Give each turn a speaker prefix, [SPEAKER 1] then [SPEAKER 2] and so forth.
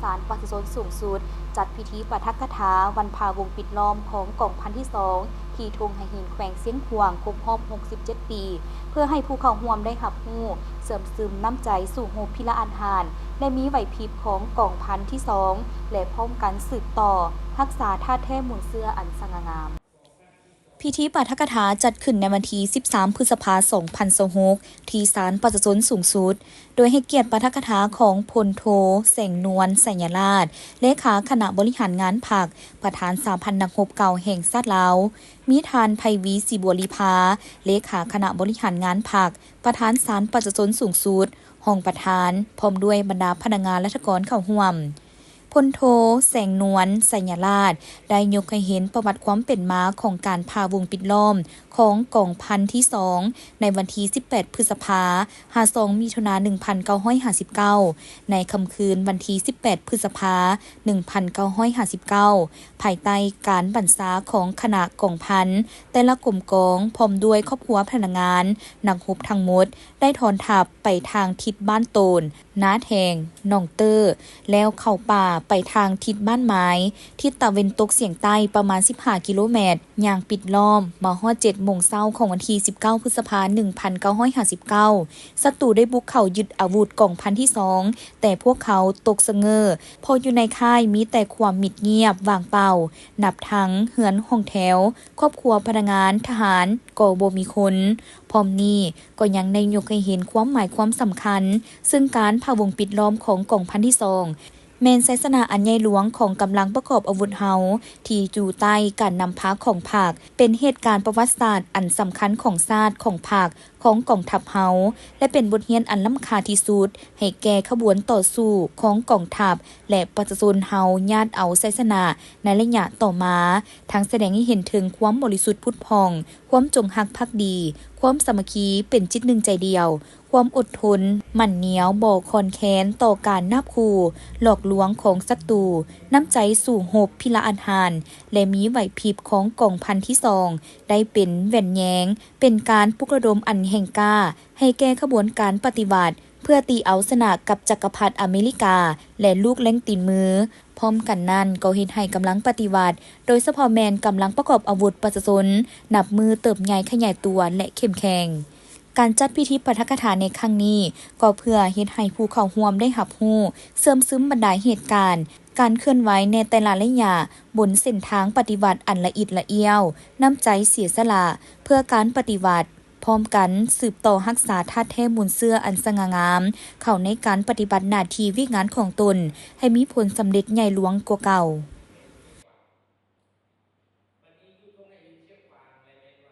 [SPEAKER 1] ศาลปศุสัตว์สูงสุดจัดพิธีปาฐกถาวันพาวงปิดล้อมของกองพันที่2ที่ทุ่งไหหินแขวงเสียงขวางครบรอบ67 ปีเพื่อให้ผู้เข้าร่วมได้รับรู้เสริมซึมน้ำใจสู่โฮพิละอันหานและมีไหวพริบของกองพันที่2และพร้อมกันสืบต่อรักษาท่าแท้มูลเสื้ออันสง่างามพิธีปาฐกถาจัดขึ้นในวันที่13 พฤษภาคม 2026ที่ศาลปศุสัตว์สูงสุดโดยให้เกียรติปาฐกถาของพลโทแสงนวลสัญราชเลขาคณะบริหารงานพรรคประธานสาพันธ์นักรบเก่าแห่งชาติลาวมีทานไพวีศรีบัวลีภาเลขาคณะบริหารงานพรรคประธานศาลปศุสัตว์สูงสุดห้องประธานพร้อมด้วยบรรดาพนักงานราชการเข้าร่วมพลโทแสงนวลสัญราชได้ยกให้เห็นประวัติความเป็นมาของการพาวงปิดล้อมของกองพันที่2ในวันที่18 พฤษภาคม52 มิถุนายน 1959ในค่ำคืนวันที่18 พฤษภาคม 1959ภายใต้การบัญชาของคณะกองพันแต่ละกลุ่มกองพร้อมด้วยครอบครัวพนักงานนักรบทั้งหมดได้ถอนทัพไปทางทิศบ้านโตนน้าแทงหนองเตอร์แล้วเข้าป่าไปทางทิศบ้านไม้ทิศตะวันตกเฉียงใต้ประมาณ15 กิโลเมตรย่างปิดล้อมมาฮอด7 โมงเช้าของวันที่19 พฤษภาคม 1959ศัตรูได้บุกเข้ายึดอาวุธกองพันที่2แต่พวกเขาตกสะเงอพออยู่ในค่ายมีแต่ความมิดเงียบว่างเปล่านับทั้งเหือนห้องแถวครอบครัวพนักงานทหารก็บ่มีคนพร้อมนี้ก็ยังได้ยกให้เห็นความหมายความสำคัญซึ่งการพาวงปิดล้อมของกองพันที่2แม่นไสสนาอันใหญ่หลวงของกำลังประกอบอาวุธเฮาที่อยู่ใต้การนำพาของภาคเป็นเหตุการณ์ประวัติศาสตร์อันสำคัญของชาติของภาคของกองทัพเฮาและเป็นบทเรียนอันล้ำค่าที่สุดให้แก่ขบวนต่อสู้ของกองทัพและประชาชนเฮาญาติเอาไสสนาในระยะต่อมาทั้งแสดงให้เห็นถึงความบริสุทธิ์ผุดผ่องความจงรักภักดีความสามัคคีเป็นจิตหนึ่งใจเดียวความอดทนหมั่นเหนียวบ่คอนแค้นต่อการนาบคู่หลอกลวงของศัตรูน้ำใจสู่หบพิละอันหานและมีไหวพริบของกองพันที่2ได้เป็นแหว่นแยงเป็นการปลุกระดมอันแห่งกล้าให้แก้ขบวนการปฏิวัติเพื่อตีเอาชนะกับจักรพรรดิอเมริกาและลูกเล้งตีนมือพร้อมกันนั้นก็เฮ็ดให้กำลังปฏิวัติโดยเฉพาะแมนกำลังประกอบอาวุธประชาชนนับมือเติบใหญ่ขยายตัวและเข้มแข็งการจัดพิธีปาฐกถาในครั้งนี้ก็เพื่อเฮ็ดให้ผู้เข้าร่วมได้รับรู้เสริมซึมบรรดาเหตุการณ์การเคลื่อนไหวในแต่ละระยะบนเส้นทางปฏิวัติอันละเอียดละเอียวน้ำใจเสียสละเพื่อการปฏิวัติพร้อมกันสืบต่อรักษาท่าแท้มูลเสื้ออันสง่างามเข้าในการปฏิบัติหน้าที่วิงานของตนให้มีผลสำเร็จใหญ่หลวงกว่าเก่า